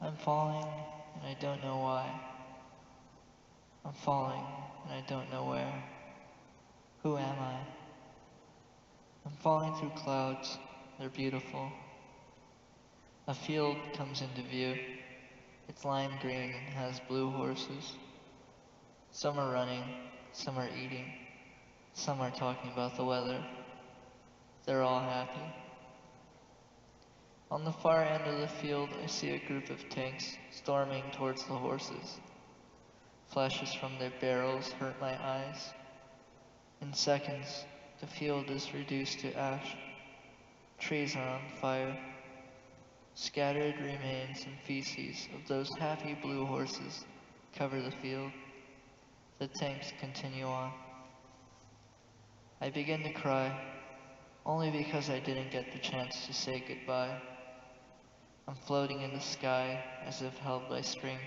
I'm falling, and I don't know why. I'm falling, and I don't know where. Who am I? I'm falling through clouds. They're beautiful. A field comes into view. It's lime green and has blue horses. Some are running, some are eating, some are talking about the weather. They're all happy. On the far end of the field, I see a group of tanks storming towards the horses. Flashes from their barrels hurt my eyes. In seconds, the field is reduced to ash. Trees are on fire. Scattered remains and feces of those happy blue horses cover the field. The tanks continue on. I begin to cry, only because I didn't get the chance to say goodbye. I'm floating in the sky as if held by strings.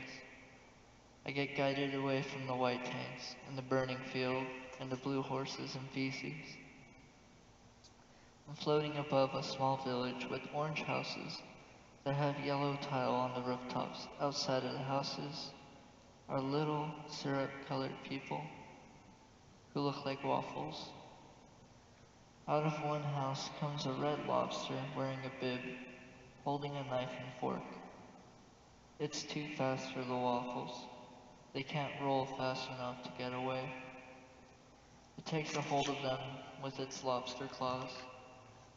I get guided away from the white tanks and the burning field and the blue horses and feces. I'm floating above a small village with orange houses that have yellow tile on the rooftops. Outside of the houses are little syrup-colored people who look like waffles. Out of one house comes a red lobster wearing a bib, holding a knife and fork. It's too fast for the waffles. They can't roll fast enough to get away. It takes a hold of them with its lobster claws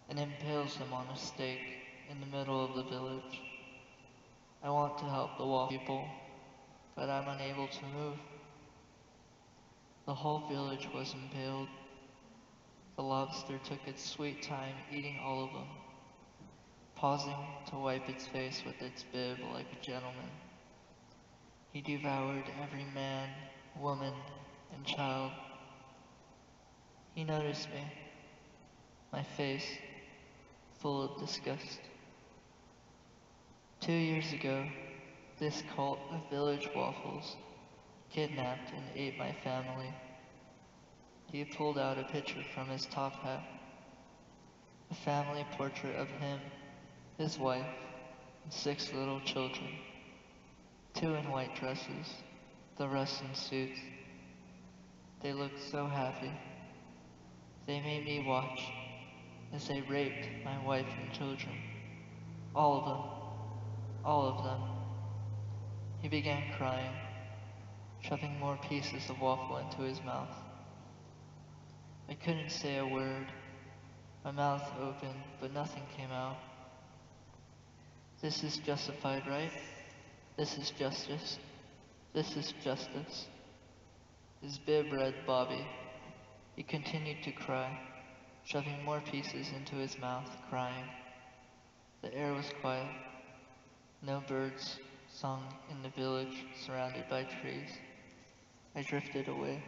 and impales them on a stake in the middle of the village. I want to help the waffle people, but I'm unable to move. The whole village was impaled. The lobster took its sweet time eating all of them, pausing to wipe its face with its bib like a gentleman. He devoured every man, woman, and child. He noticed me, my face full of disgust. 2 years ago, this cult of village waffles kidnapped and ate my family. He pulled out a picture from his top hat, a family portrait of him, his wife, and 6 little children, 2 in white dresses, the rest in suits. They looked so happy. They made me watch as they raped my wife and children. All of them. All of them. He began crying, shoving more pieces of waffle into his mouth. I couldn't say a word. My mouth opened, but nothing came out. This is justified, right? This is justice. This is justice. His bib read Bobby. He continued to cry, shoving more pieces into his mouth, crying. The air was quiet. No birds sung in the village surrounded by trees. I drifted away.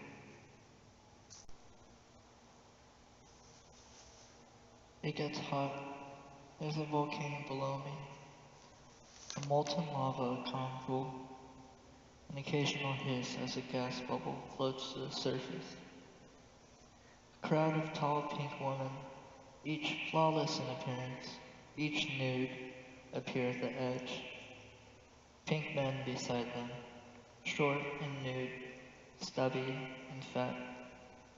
It gets hot. There's a volcano below me. A molten lava conpool. An occasional hiss as a gas bubble floats to the surface. A crowd of tall pink women, each flawless in appearance, each nude, appear at the edge. Pink men beside them, short and nude, stubby and fat,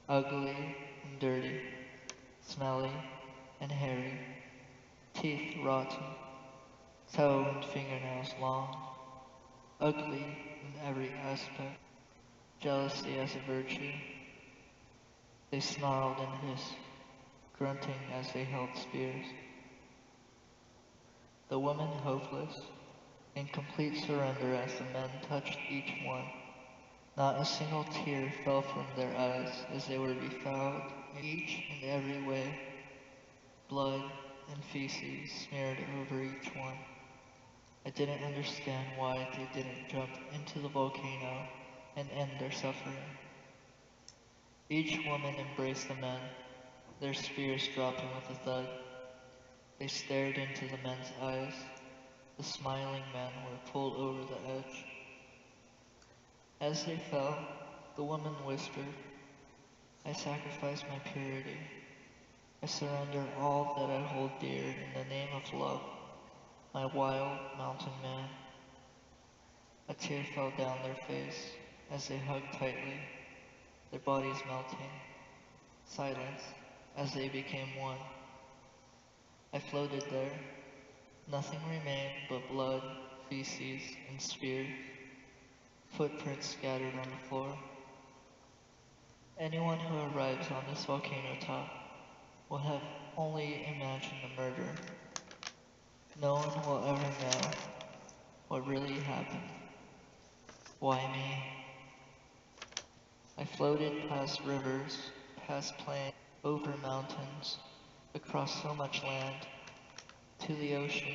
ugly and dirty, smelly and hairy, teeth rotten, toe and fingernails long, ugly in every aspect, jealousy as a virtue. They snarled and hissed, grunting as they held spears. The women hopeless, in complete surrender as the men touched each one. Not a single tear fell from their eyes as they were befouled in each and every way. Blood and feces smeared over each one. I didn't understand why they didn't jump into the volcano and end their suffering. Each woman embraced the men, their spears dropping with a thud. They stared into the men's eyes. The smiling men were pulled over the edge. As they fell, the woman whispered, I sacrifice my purity. I surrender all that I hold dear in the name of love, my wild mountain man. A tear fell down their face as they hugged tightly, their bodies melting. Silence as they became one. I floated there. Nothing remained but blood, feces, and spears, footprints scattered on the floor. Anyone who arrives on this volcano top will have only imagined the murder. No one will ever know what really happened. Why me? I floated past rivers, past plains, over mountains, across so much land, to the ocean.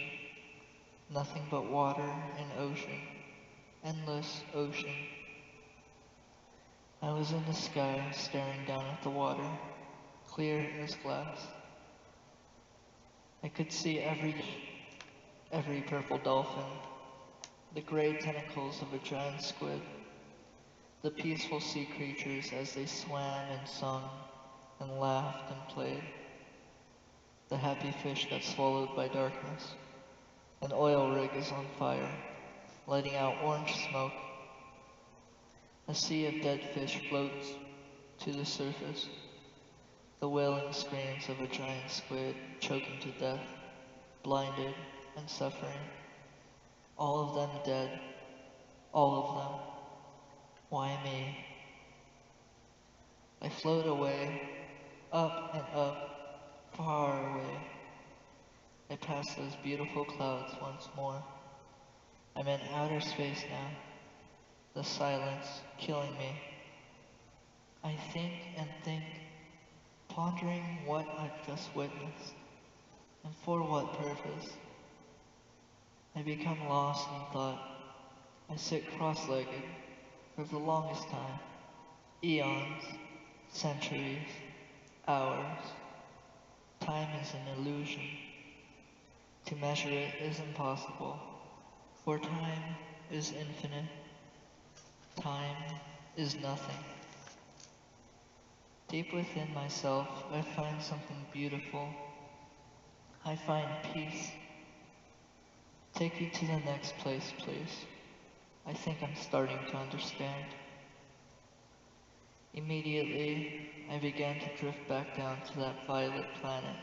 Nothing but water and ocean, endless ocean. I was in the sky, staring down at the water, clear as glass. I could see every purple dolphin, the gray tentacles of a giant squid, the peaceful sea creatures as they swam and sung and laughed and played, the happy fish got swallowed by darkness. An oil rig is on fire, letting out orange smoke. A sea of dead fish floats to the surface, the wailing screams of a giant squid choking to death, blinded and suffering. All of them dead, all of them. Why me? I float away, up and up, far away. I pass those beautiful clouds once more. I'm in outer space now, the silence killing me. I think and think, pondering what I've just witnessed, and for what purpose. I become lost in thought. I sit cross-legged for the longest time, eons, centuries, hours. Time is an illusion. To measure it is impossible, for time is infinite. Time is nothing. Deep within myself, I find something beautiful. I find peace. Take me to the next place, please. I think I'm starting to understand. Immediately, I began to drift back down to that violet planet,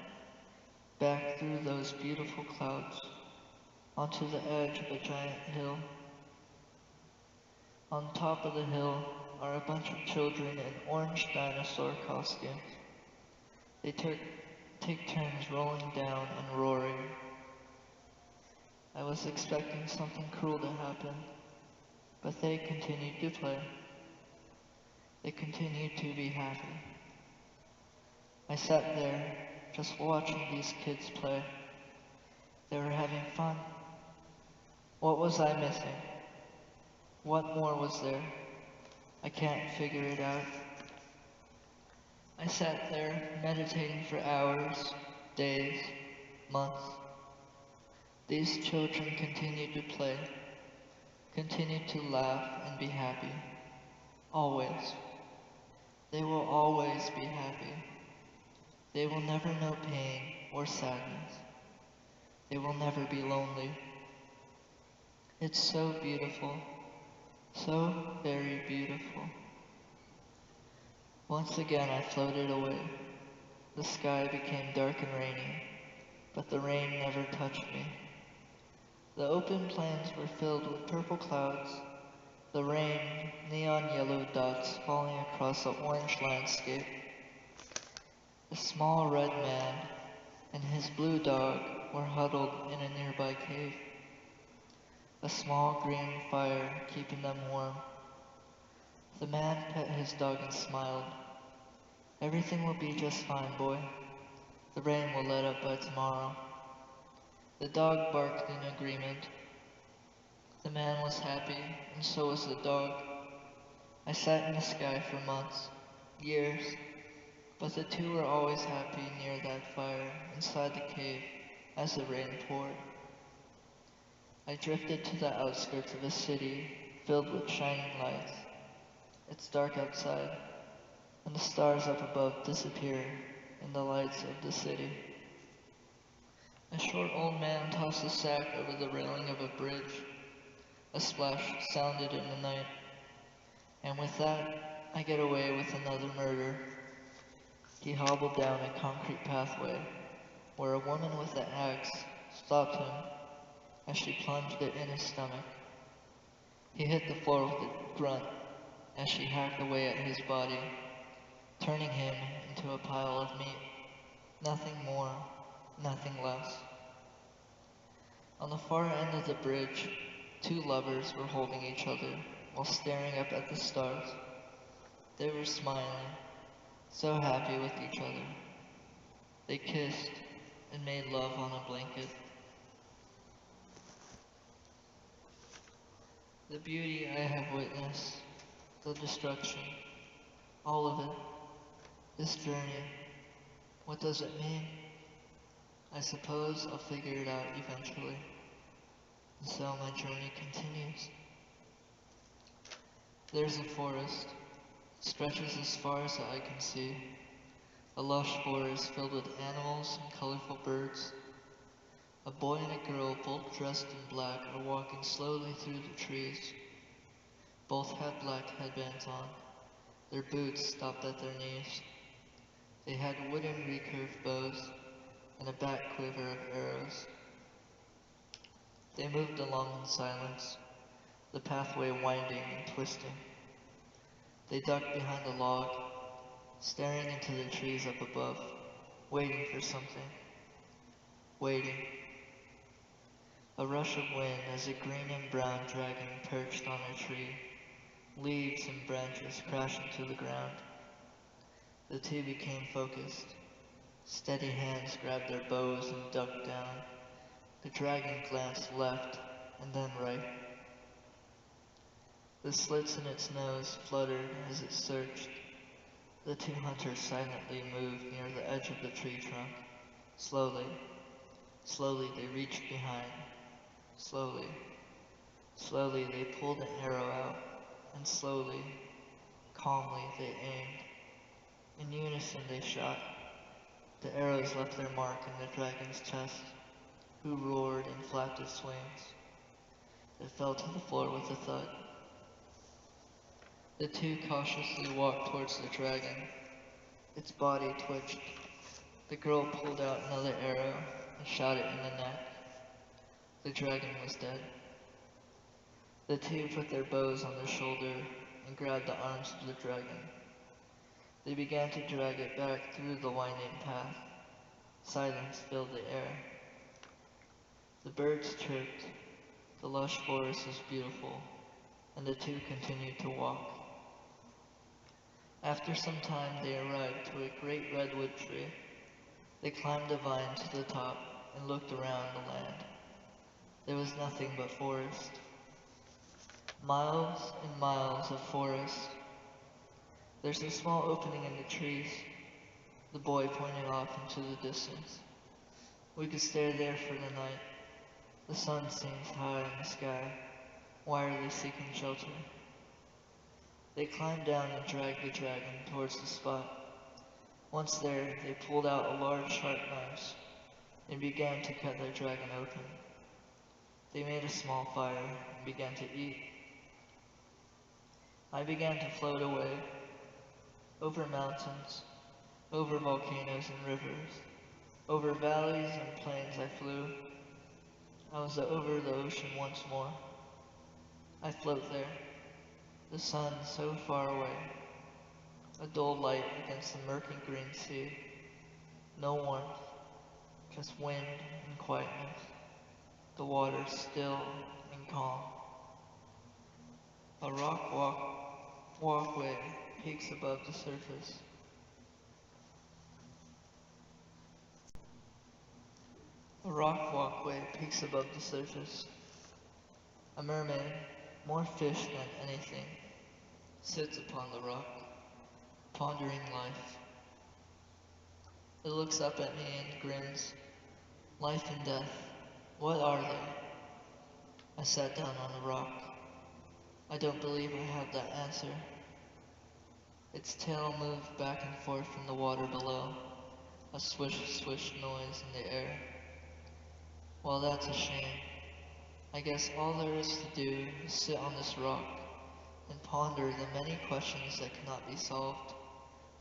back through those beautiful clouds, onto the edge of a giant hill. On top of the hill are a bunch of children in orange dinosaur costumes. They take turns rolling down and roaring. I was expecting something cruel to happen, but they continued to play. They continued to be happy. I sat there, just watching these kids play. They were having fun. What was I missing? What more was there? I can't figure it out. I sat there, meditating for hours, days, months. These children continued to play, continued to laugh and be happy. Always. They will always be happy. They will never know pain or sadness. They will never be lonely. It's so beautiful, so very beautiful. Once again I floated away. The sky became dark and rainy, but the rain never touched me. The open plains were filled with purple clouds, the rain, neon yellow dots falling across the orange landscape. A small red man and his blue dog were huddled in a nearby cave. A small green fire keeping them warm. The man pet his dog and smiled. Everything will be just fine, boy. The rain will let up by tomorrow. The dog barked in agreement. The man was happy, and so was the dog. I sat in the sky for months, years, but the two were always happy near that fire, inside the cave, as the rain poured. I drifted to the outskirts of a city filled with shining lights. It's dark outside, and the stars up above disappear in the lights of the city. A short old man tossed a sack over the railing of a bridge. A splash sounded in the night, and with that, I get away with another murder. He hobbled down a concrete pathway, where a woman with an axe stopped him as she plunged it in his stomach. He hit the floor with a grunt as she hacked away at his body, turning him into a pile of meat. Nothing more, nothing less. On the far end of the bridge, two lovers were holding each other while staring up at the stars. They were smiling, so happy with each other. They kissed and made love on a blanket. The beauty I have witnessed, the destruction, all of it, this journey, what does it mean? I suppose I'll figure it out eventually. And so my journey continues. There's a forest, stretches as far as the eye can see. A lush forest filled with animals and colorful birds. A boy and a girl, both dressed in black, are walking slowly through the trees. Both had black headbands on. Their boots stopped at their knees. They had wooden recurved bows and a back quiver of arrows. They moved along in silence, the pathway winding and twisting. They ducked behind a log, staring into the trees up above, waiting for something. Waiting. A rush of wind as a green and brown dragon perched on a tree. Leaves and branches crashing to the ground. The two became focused. Steady hands grabbed their bows and ducked down. The dragon glanced left and then right. The slits in its nose fluttered as it searched. The two hunters silently moved near the edge of the tree trunk. Slowly, slowly they reached behind. Slowly, slowly they pulled an arrow out, and slowly, calmly they aimed. In unison they shot. The arrows left their mark in the dragon's chest, who roared and flapped its wings. It fell to the floor with a thud. The two cautiously walked towards the dragon. Its body twitched. The girl pulled out another arrow and shot it in the neck. The dragon was dead. The two put their bows on their shoulder and grabbed the arms of the dragon. They began to drag it back through the winding path. Silence filled the air. The birds chirped. The lush forest was beautiful, and the two continued to walk. After some time, they arrived to a great redwood tree. They climbed a vine to the top and looked around the land. There was nothing but forest. Miles and miles of forest. There's a small opening in the trees. The boy pointed off into the distance. We could stay there for the night. The sun seems high in the sky. Why are they seeking shelter? They climbed down and dragged the dragon towards the spot. Once there, they pulled out a large sharp knife and began to cut their dragon open. They made a small fire and began to eat. I began to float away, over mountains, over volcanoes and rivers, over valleys and plains I flew. I was over the ocean once more. I float there, the sun so far away, a dull light against the murky green sea. No warmth, just wind and quietness, the water still and calm. A walkway peaks above the surface. A rock walkway peaks above the surface. A mermaid, more fish than anything, sits upon the rock, pondering life. It looks up at me and grins. Life and death, what are they? I sat down on the rock. I don't believe I have that answer. Its tail moved back and forth from the water below, a swish swish noise in the air. Well, that's a shame. I guess all there is to do is sit on this rock and ponder the many questions that cannot be solved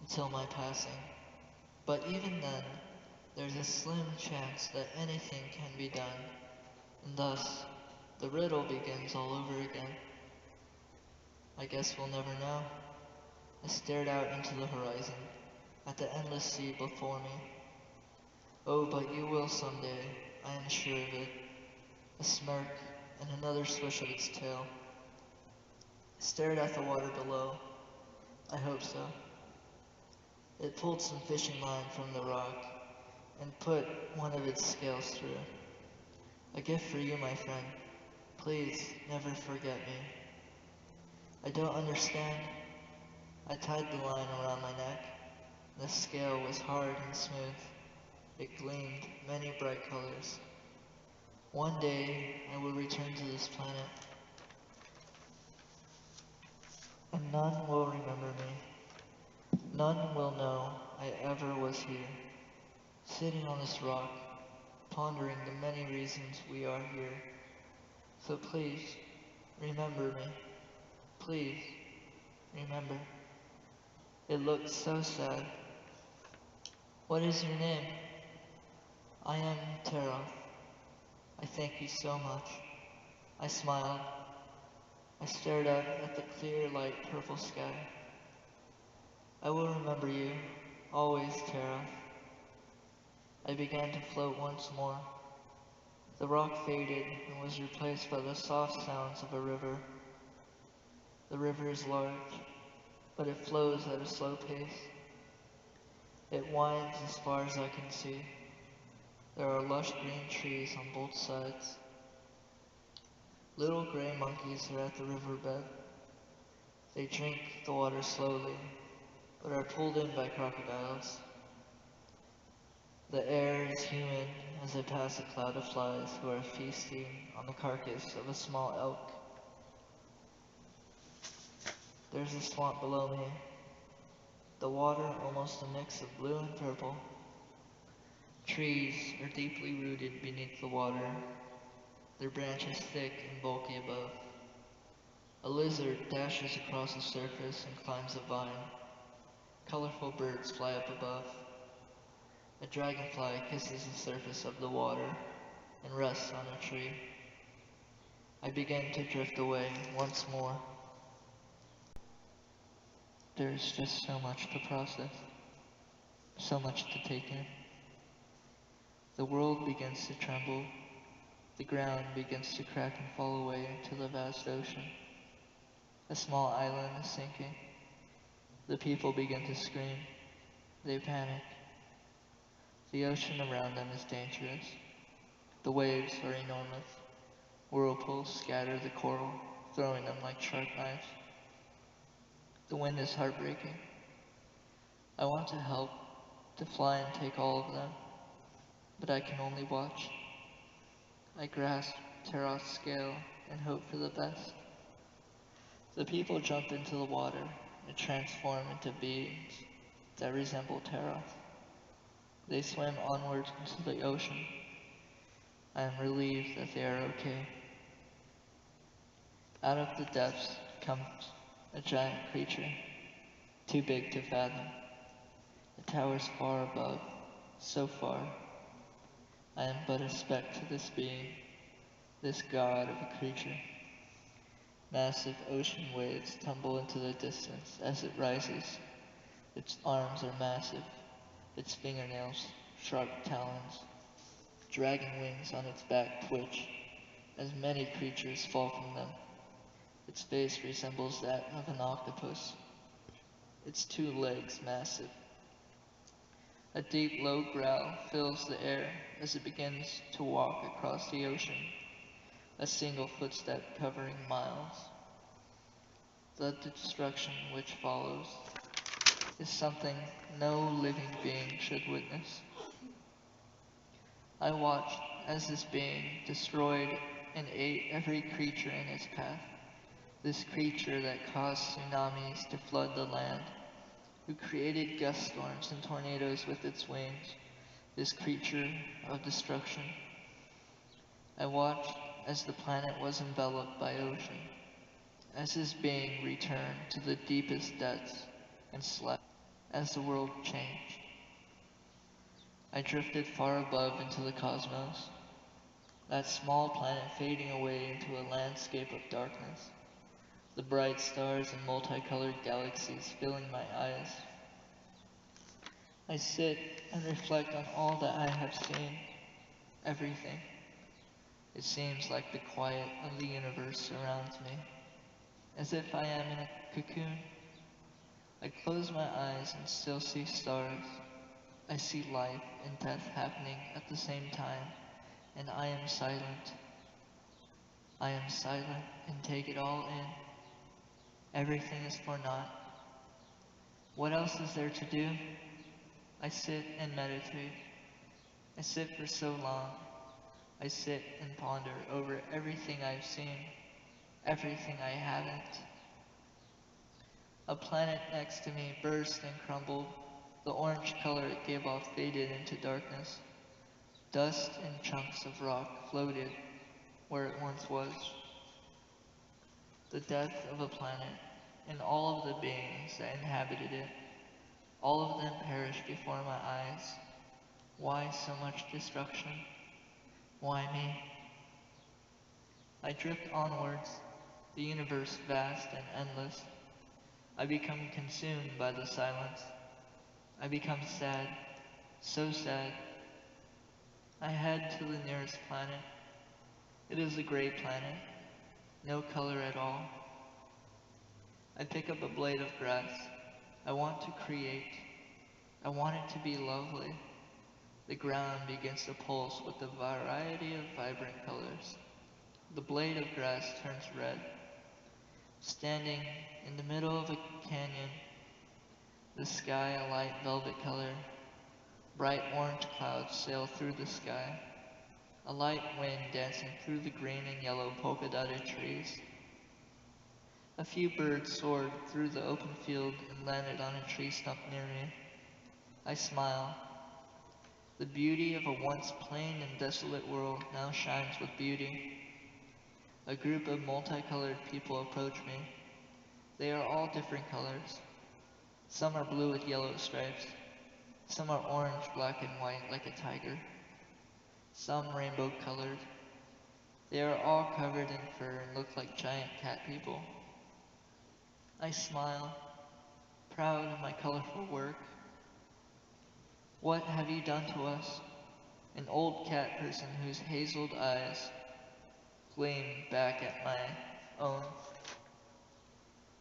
until my passing. But even then, there's a slim chance that anything can be done, and thus the riddle begins all over again. I guess we'll never know. I stared out into the horizon, at the endless sea before me. Oh, but you will someday, I am sure of it. A smirk and another swish of its tail. I stared at the water below. I hope so. It pulled some fishing line from the rock and put one of its scales through. A gift for you, my friend. Please never forget me. I don't understand. I tied the line around my neck. The scale was hard and smooth. It gleamed many bright colors. One day I will return to this planet, and none will remember me. None will know I ever was here, sitting on this rock, pondering the many reasons we are here. So please, remember me. Please, remember. It looked so sad. What is your name? I am Tara. I thank you so much. I smiled. I stared up at the clear, light purple sky. I will remember you, always, Tara. I began to float once more. The rock faded and was replaced by the soft sounds of a river. The river is large, but it flows at a slow pace. It winds as far as I can see. There are lush green trees on both sides. Little gray monkeys are at the riverbed. They drink the water slowly, but are pulled in by crocodiles. The air is humid as I pass a cloud of flies who are feasting on the carcass of a small elk. There's a swamp below me, the water almost a mix of blue and purple. Trees are deeply rooted beneath the water, their branches thick and bulky above. A lizard dashes across the surface and climbs a vine. Colorful birds fly up above. A dragonfly kisses the surface of the water and rests on a tree. I begin to drift away once more. There is just so much to process, so much to take in. The world begins to tremble. The ground begins to crack and fall away into the vast ocean. A small island is sinking. The people begin to scream. They panic. The ocean around them is dangerous. The waves are enormous. Whirlpools scatter the coral, throwing them like sharp knives. The wind is heartbreaking. I want to help, to fly and take all of them, but I can only watch. I grasp Terra's scale and hope for the best. The people jump into the water and transform into beings that resemble Terra. They swim onward into the ocean. I am relieved that they are okay. Out of the depths comes a giant creature, too big to fathom. It towers far above, so far. I am but a speck to this being, this god of a creature. Massive ocean waves tumble into the distance as it rises. Its arms are massive, its fingernails sharp talons. Dragon wings on its back twitch as many creatures fall from them. Its face resembles that of an octopus, its two legs massive. A deep low growl fills the air as it begins to walk across the ocean, a single footstep covering miles. The destruction which follows is something no living being should witness. I watched as this being destroyed and ate every creature in its path. This creature that caused tsunamis to flood the land, who created gust storms and tornadoes with its wings, this creature of destruction. I watched as the planet was enveloped by ocean, as his being returned to the deepest depths and slept, as the world changed. I drifted far above into the cosmos, that small planet fading away into a landscape of darkness, the bright stars and multicolored galaxies filling my eyes. I sit and reflect on all that I have seen, everything. It seems like the quiet of the universe surrounds me, as if I am in a cocoon. I close my eyes and still see stars. I see life and death happening at the same time, and I am silent. I am silent and take it all in. Everything is for naught. What else is there to do? I sit and meditate. I sit for so long. I sit and ponder over everything I've seen, everything I haven't. A planet next to me burst and crumbled. The orange color it gave off faded into darkness. Dust and chunks of rock floated where it once was. The death of a planet and all of the beings that inhabited it, all of them perished before my eyes. Why so much destruction? Why me? I drift onwards, the universe vast and endless. I become consumed by the silence. I become sad, so sad. I head to the nearest planet. It is a gray planet, no color at all. I pick up a blade of grass. I want to create. I want it to be lovely. The ground begins to pulse with a variety of vibrant colors. The blade of grass turns red. Standing in the middle of a canyon, the sky a light velvet color. Bright orange clouds sail through the sky. A light wind dancing through the green and yellow polka-dotted trees. A few birds soared through the open field and landed on a tree stump near me. I smile. The beauty of a once plain and desolate world now shines with beauty. A group of multicolored people approach me. They are all different colors. Some are blue with yellow stripes. Some are orange, black, and white like a tiger. Some rainbow colored. They are all covered in fur and look like giant cat people. I smile, proud of my colorful work. What have you done to us? An old cat person whose hazeled eyes gleam back at my own.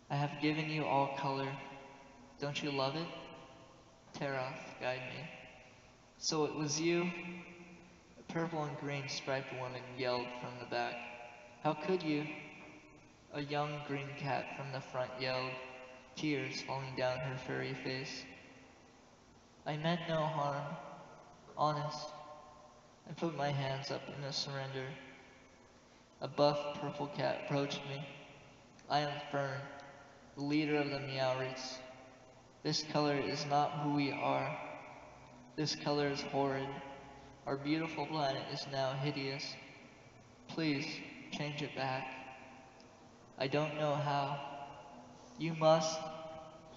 I have given you all color. Don't you love it? Teroth, guide me. So it was you? A purple and green striped woman yelled from the back. How could you? A young green cat from the front yelled, tears falling down her furry face. I meant no harm. Honest. I put my hands up in a surrender. A buff purple cat approached me. I am Fern, the leader of the Meowrites. This color is not who we are. This color is horrid. Our beautiful planet is now hideous. Please, change it back. I don't know how. You must.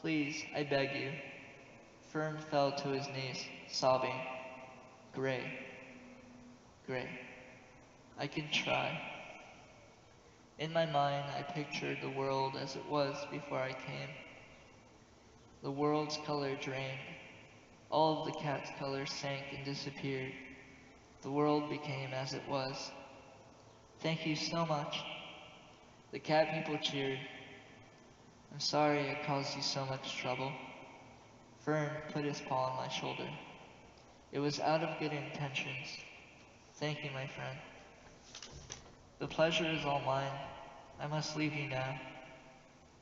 Please, I beg you. Fern fell to his knees, sobbing. Gray. Gray. I can try. In my mind, I pictured the world as it was before I came. The world's color drained. All of the cat's color sank and disappeared. The world became as it was. Thank you so much. The cat people cheered. I'm sorry I caused you so much trouble. Fern put his paw on my shoulder. It was out of good intentions. Thank you, my friend. The pleasure is all mine. I must leave you now.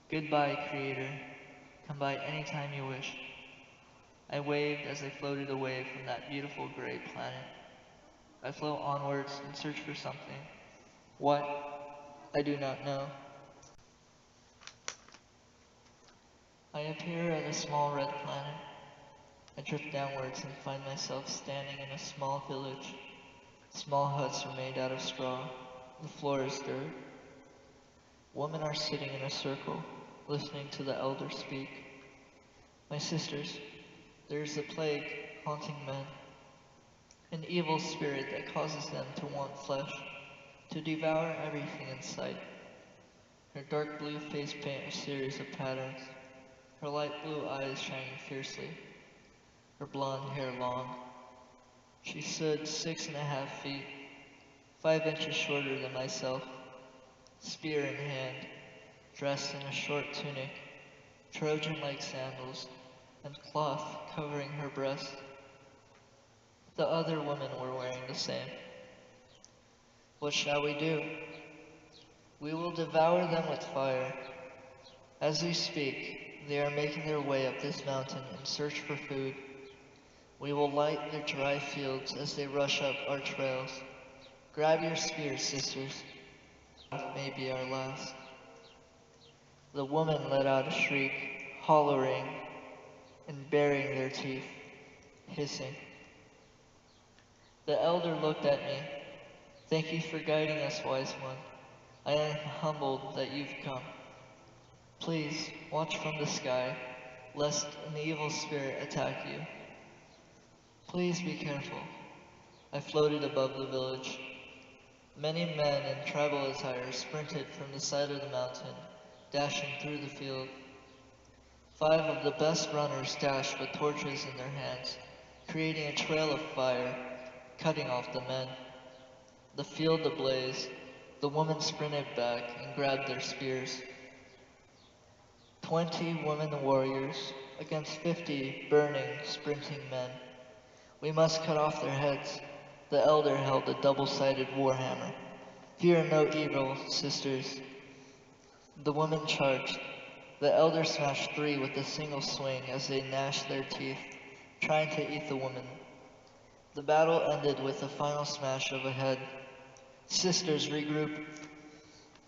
Goodbye, Creator. Come by any time you wish. I waved as I floated away from that beautiful gray planet. I float onwards in search for something. What? I do not know. I appear at a small red planet. I drift downwards and find myself standing in a small village. Small huts are made out of straw. The floor is dirt. Women are sitting in a circle, listening to the elder speak. My sisters, there is a plague haunting men, an evil spirit that causes them to want flesh, to devour everything in sight. Her dark blue face paint a series of patterns, her light blue eyes shining fiercely, her blonde hair long. She stood 6.5 feet, 5 inches shorter than myself, spear in hand, dressed in a short tunic, Trojan-like sandals, and cloth covering her breast. The other women were wearing the same. What shall we do? We will devour them with fire. As we speak, they are making their way up this mountain in search for food. We will light their dry fields as they rush up our trails. Grab your spears, sisters. May be our last. The woman let out a shriek, hollering and baring their teeth, hissing. The elder looked at me. Thank you for guiding us, wise one. I am humbled that you've come. Please, watch from the sky, lest an evil spirit attack you. Please be careful. I floated above the village. Many men in tribal attire sprinted from the side of the mountain, dashing through the field. 5 of the best runners dashed with torches in their hands, creating a trail of fire, cutting off the men. The field ablaze, the women sprinted back and grabbed their spears. 20 women warriors against 50 burning, sprinting men. We must cut off their heads. The elder held a double-sided warhammer. Fear no evil, sisters. The women charged. The elder smashed 3 with a single swing as they gnashed their teeth, trying to eat the woman. The battle ended with a final smash of a head. Sisters, regroup.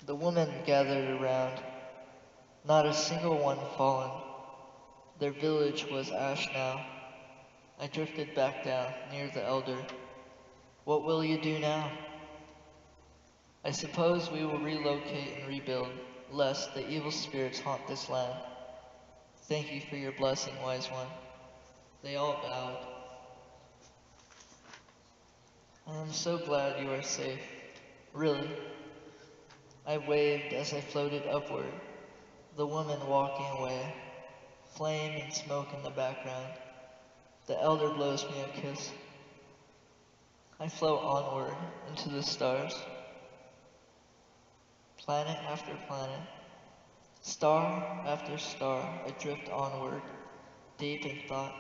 The women gathered around. Not a single one fallen. Their village was ash now. I drifted back down, near the elder. What will you do now? I suppose we will relocate and rebuild, lest the evil spirits haunt this land. Thank you for your blessing, wise one. They all bowed. I am so glad you are safe. Really. I waved as I floated upward, the woman walking away, flame and smoke in the background. The elder blows me a kiss. I float onward into the stars. Planet after planet, star after star, I drift onward, deep in thought.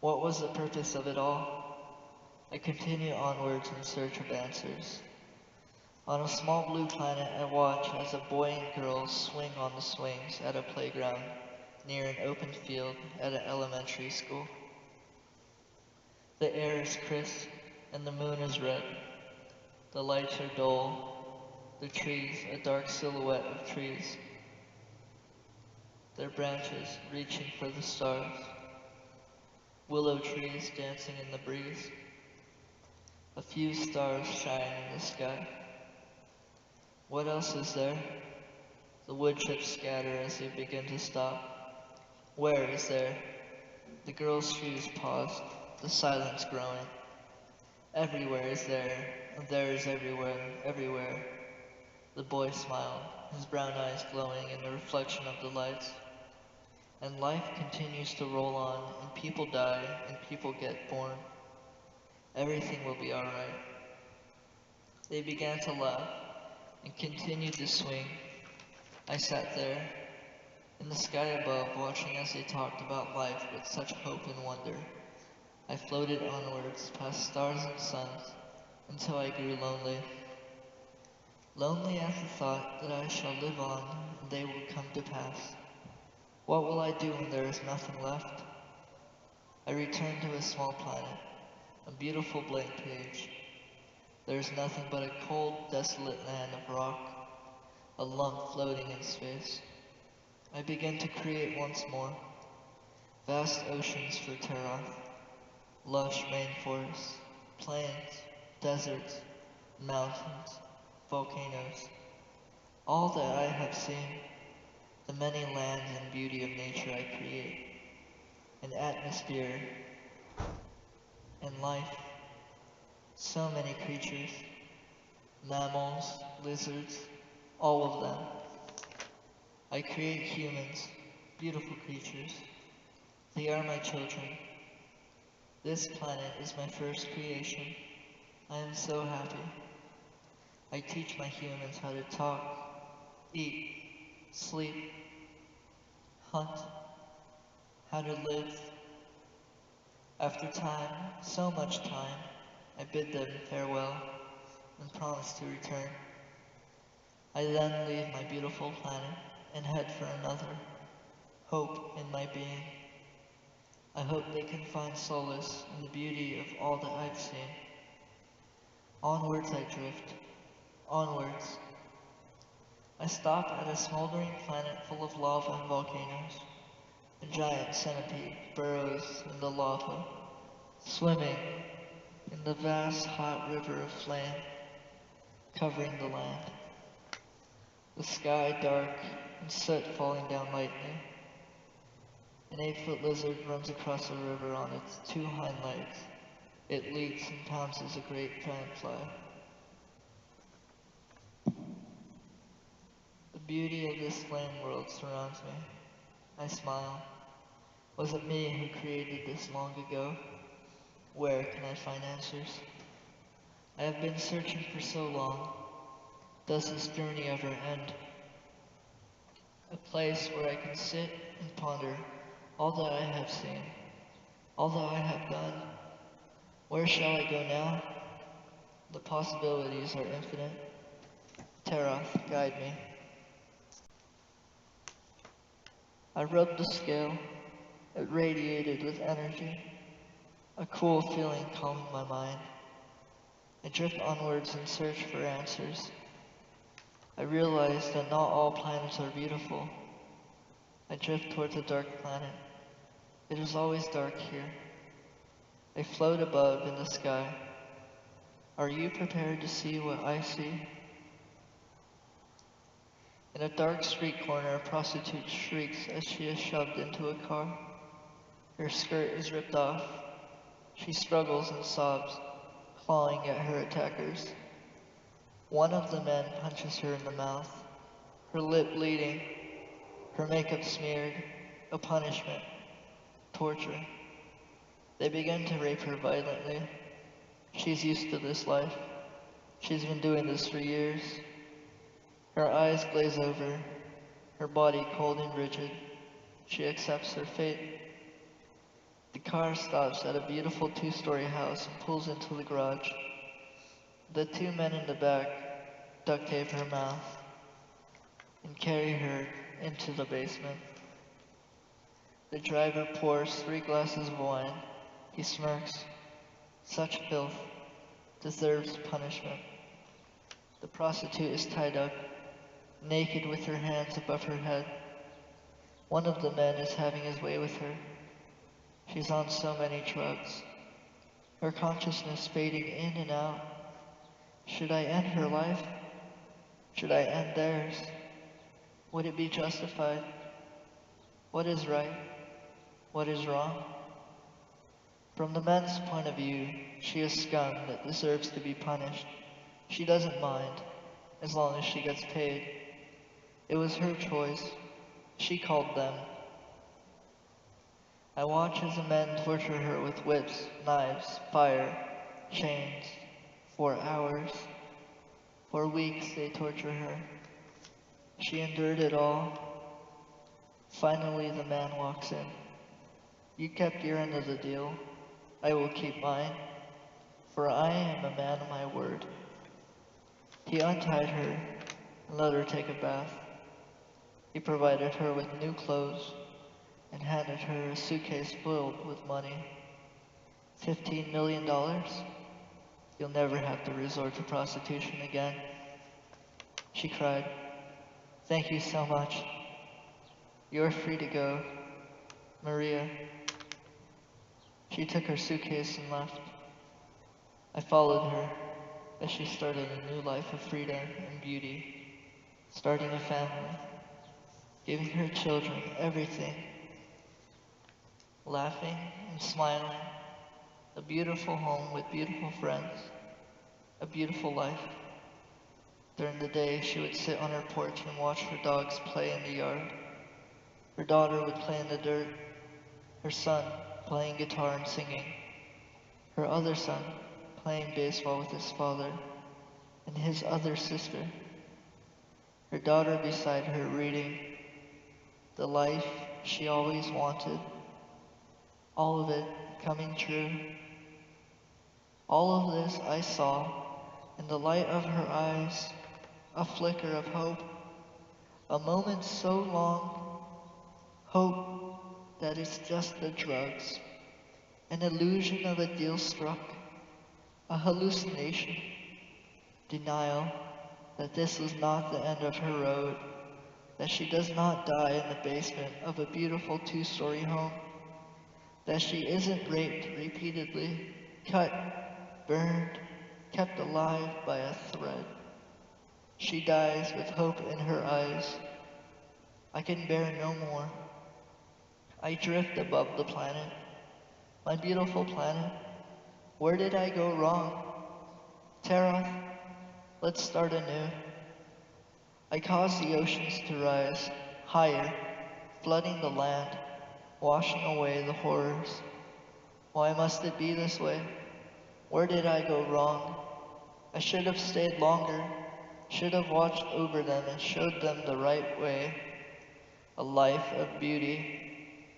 What was the purpose of it all? I continue onwards in search of answers. On a small blue planet, I watch as a boy and girl swing on the swings at a playground near an open field at an elementary school. The air is crisp and the moon is red. The lights are dull. The trees, a dark silhouette of trees. Their branches reaching for the stars. Willow trees dancing in the breeze. A few stars shine in the sky. What else is there? The wood chips scatter as they begin to stop. Where is there? The girl's shoes paused, the silence growing. Everywhere is there, and there is everywhere, everywhere. The boy smiled, his brown eyes glowing in the reflection of the lights. And life continues to roll on, and people die, and people get born. Everything will be alright. They began to laugh, and continued to swing. I sat there, in the sky above, watching as they talked about life with such hope and wonder. I floated onwards, past stars and suns, until I grew lonely. Lonely at the thought that I shall live on, and they will come to pass. What will I do when there is nothing left? I return to a small planet, a beautiful blank page. There is nothing but a cold, desolate land of rock, a lump floating in space. I begin to create once more. Vast oceans for Teroth, lush rainforests, plains, deserts, mountains, volcanoes, all that I have seen, the many lands and beauty of nature I create, an atmosphere and life, so many creatures, mammals, lizards, all of them. I create humans, beautiful creatures. They are my children. This planet is my first creation. I am so happy. I teach my humans how to talk, eat, sleep, hunt, how to live. After time, so much time, I bid them farewell and promise to return. I then leave my beautiful planet and head for another, hope in my being. I hope they can find solace in the beauty of all that I've seen. Onwards I drift, onwards. I stop at a smoldering planet full of lava and volcanoes. A giant centipede burrows in the lava, swimming in the vast hot river of flame, covering the land. The sky dark and soot falling down lightly. An 8-foot lizard runs across the river on its 2 hind legs. It leaps and pounces a great dragonfly. The beauty of this flame world surrounds me. I smile. Was it me who created this long ago? Where can I find answers? I have been searching for so long. Does this journey ever end? A place where I can sit and ponder all that I have seen, all that I have done. Where shall I go now? The possibilities are infinite. Terath, guide me. I rubbed the scale. It radiated with energy. A cool feeling calmed my mind. I drift onwards in search for answers. I realize that not all planets are beautiful. I drift towards a dark planet. It is always dark here. I float above in the sky. Are you prepared to see what I see? In a dark street corner, a prostitute shrieks as she is shoved into a car. Her skirt is ripped off. She struggles and sobs, clawing at her attackers. One of the men punches her in the mouth, her lip bleeding, her makeup smeared, a punishment, torture. They begin to rape her violently. She's used to this life. She's been doing this for years. Her eyes glaze over, her body cold and rigid. She accepts her fate. The car stops at a beautiful 2-story house and pulls into the garage. The 2 men in the back duct tape her mouth and carry her into the basement. The driver pours 3 glasses of wine. He smirks. Such filth deserves punishment. The prostitute is tied up, naked with her hands above her head. One of the men is having his way with her. She's on so many drugs. Her consciousness fading in and out. Should I end her life? Should I end theirs? Would it be justified? What is right? What is wrong? From the men's point of view, she is scum that deserves to be punished. She doesn't mind, as long as she gets paid. It was her choice. She called them. I watch as the men torture her with whips, knives, fire, chains, for hours. For weeks they torture her. She endured it all. Finally the man walks in. You kept your end of the deal. I will keep mine, for I am a man of my word. He untied her and let her take a bath. He provided her with new clothes and handed her a suitcase filled with money. $15 million? You'll never have to resort to prostitution again. She cried. Thank you so much. You're free to go, Maria. She took her suitcase and left. I followed her. as she started a new life of freedom and beauty, starting a family, giving her children everything, laughing and smiling, a beautiful home with beautiful friends, a beautiful life. During the day, she would sit on her porch and watch her dogs play in the yard. Her daughter would play in the dirt, her son playing guitar and singing, her other son playing baseball with his father, and his other sister, her daughter beside her reading, the life she always wanted, all of it coming true. All of this I saw in the light of her eyes, a flicker of hope, a moment so long, hope that it's just the drugs, an illusion of a deal struck, a hallucination, denial that this was not the end of her road, that she does not die in the basement of a beautiful two-story home, that she isn't raped repeatedly, cut, burned, kept alive by a thread. She dies with hope in her eyes. I can bear no more. I drift above the planet. My beautiful planet. Where did I go wrong? Taroth, let's start anew. I caused the oceans to rise higher, flooding the land, washing away the horrors. Why must it be this way? Where did I go wrong? I should have stayed longer, should have watched over them and showed them the right way. A life of beauty,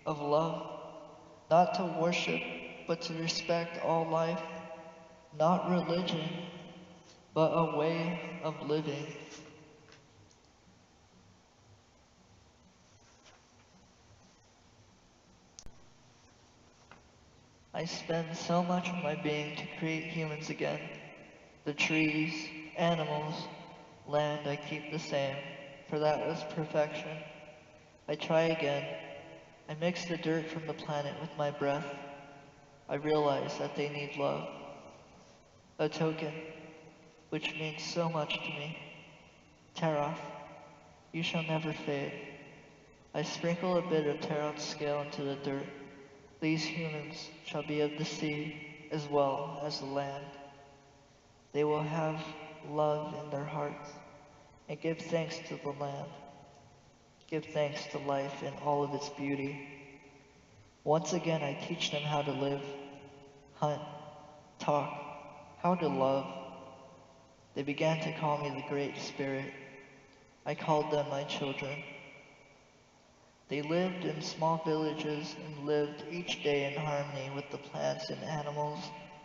of love, not to worship, but to respect all life, not religion, but a way of living. I spend so much of my being to create humans again. The trees, animals, land I keep the same, for that was perfection. I try again. I mix the dirt from the planet with my breath. I realize that they need love. A token, which means so much to me. Taroth, you shall never fade. I sprinkle a bit of Taroth's scale into the dirt. These humans shall be of the sea as well as the land. They will have love in their hearts and give thanks to the land. Give thanks to life in all of its beauty. Once again, I teach them how to live, hunt, talk, how to love. They began to call me the Great Spirit. I called them my children. They lived in small villages and lived each day in harmony with the plants and animals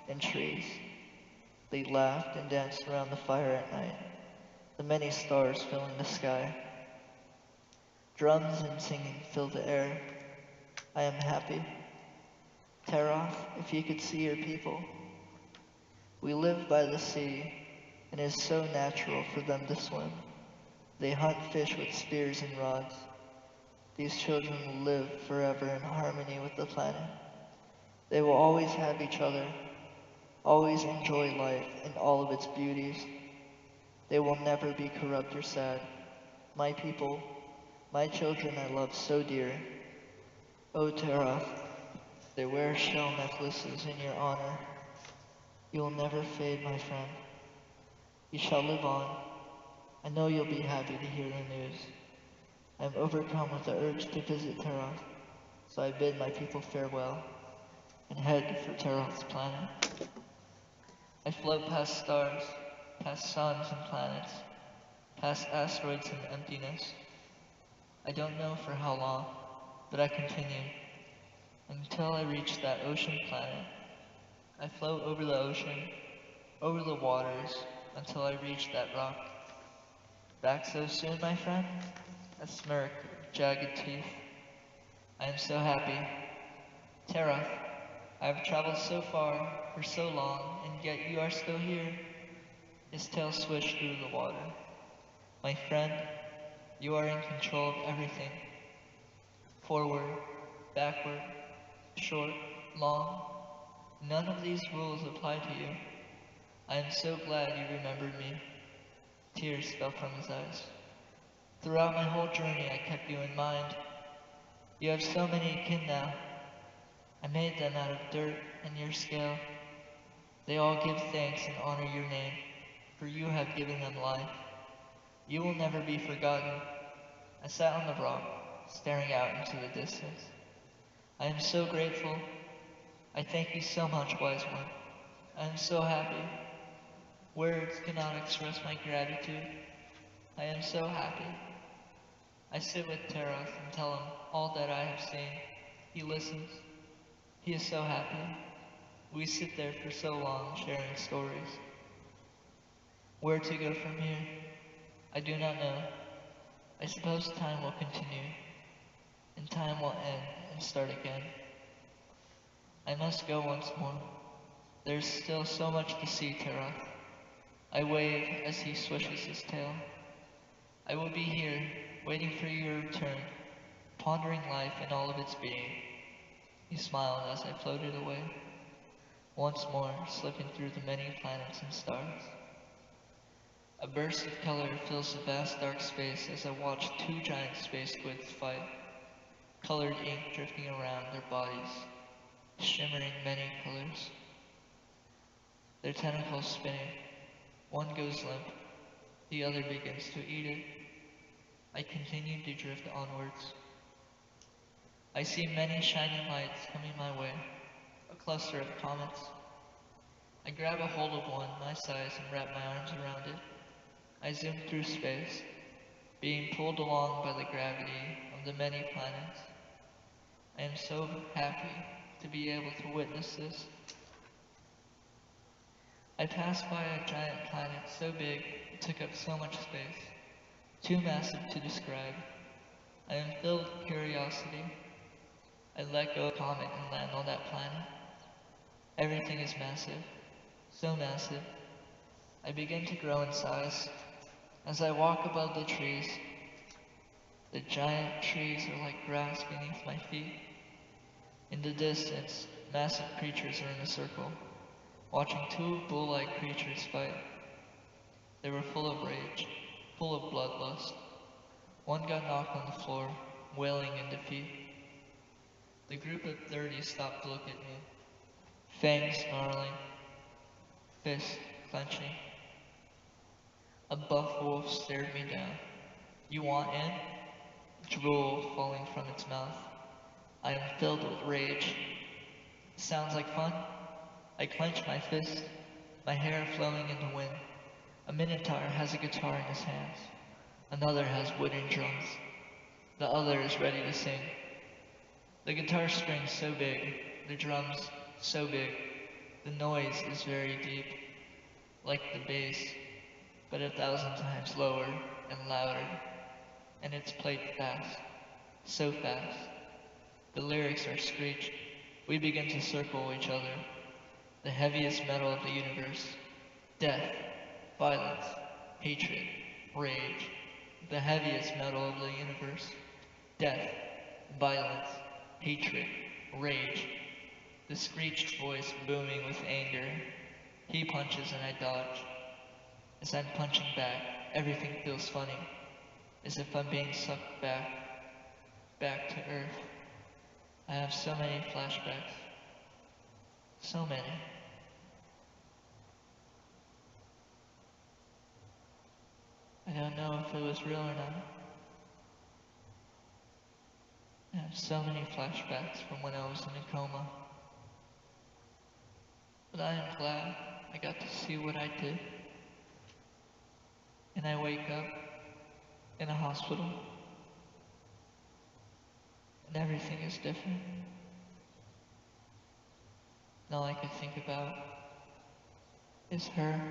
and trees. They laughed and danced around the fire at night, the many stars filling the sky. Drums and singing fill the air. I am happy. Taroth, if you could see your people. We live by the sea, and it is so natural for them to swim. They hunt fish with spears and rods. These children will live forever in harmony with the planet. They will always have each other, always enjoy life in all of its beauties. They will never be corrupt or sad. My people, my children I love so dear. O Taroth, they wear shell necklaces in your honor. You will never fade, my friend. You shall live on. I know you'll be happy to hear the news. I am overcome with the urge to visit Taroth, so I bid my people farewell and head for Taroth's planet. I float past stars, past suns and planets, past asteroids and emptiness. I don't know for how long, but I continue until I reach that ocean planet. I float over the ocean, over the waters, until I reach that rock. Back so soon, my friend? A smirk of jagged teeth. I am so happy. Taroth, I have traveled so far, for so long, and yet you are still here. His tail swished through the water. My friend, you are in control of everything. Forward, backward, short, long, none of these rules apply to you. I am so glad you remembered me. Tears fell from his eyes. Throughout my whole journey, I kept you in mind. You have so many kin now. I made them out of dirt and your scale. They all give thanks and honor your name, for you have given them life. You will never be forgotten. I sat on the rock, staring out into the distance. I am so grateful. I thank you so much, wise one. I am so happy. Words cannot express my gratitude. I am so happy. I sit with Taros and tell him all that I have seen. He listens. He is so happy. We sit there for so long, sharing stories. Where to go from here? I do not know. I suppose time will continue, and time will end and start again. I must go once more. There's still so much to see, Taros. I wave as he swishes his tail. I will be here, waiting for your return, pondering life in all of its being. He smiled as I floated away, once more slipping through the many planets and stars. A burst of color fills the vast dark space as I watch two giant space squids fight, colored ink drifting around their bodies, shimmering many colors. Their tentacles spinning. One goes limp, the other begins to eat it. I continue to drift onwards. I see many shining lights coming my way, a cluster of comets. I grab a hold of one my size and wrap my arms around it. I zoom through space, being pulled along by the gravity of the many planets. I am so happy to be able to witness this. I passed by a giant planet so big it took up so much space, too massive to describe. I am filled with curiosity. I let go of the comet and land on that planet. Everything is massive, so massive. I begin to grow in size. As I walk above the trees, the giant trees are like grass beneath my feet. In the distance, massive creatures are in a circle, watching two bull-like creatures fight. They were full of rage, full of bloodlust. One got knocked on the floor, wailing in defeat. The group of 30 stopped to look at me, fangs snarling, fists clenching. A buff wolf stared me down. You want in? Drool falling from its mouth. I am filled with rage. Sounds like fun? I clench my fist, my hair flowing in the wind. A minotaur has a guitar in his hands. Another has wooden drums. The other is ready to sing. The guitar strings so big, the drums so big. The noise is very deep, like the bass, but 1,000 times lower and louder. And it's played fast, so fast. The lyrics are screeched. We begin to circle each other. The heaviest metal of the universe. Death, violence, hatred, rage. The heaviest metal of the universe. Death, violence, hatred, rage. The screeched voice booming with anger. He punches and I dodge. As I'm punching back, everything feels funny, as if I'm being sucked back to Earth. I have so many flashbacks. So many. I don't know if it was real or not. I have so many flashbacks from when I was in a coma. But I am glad I got to see what I did. And I wake up in a hospital. And everything is different. And all I can think about is her.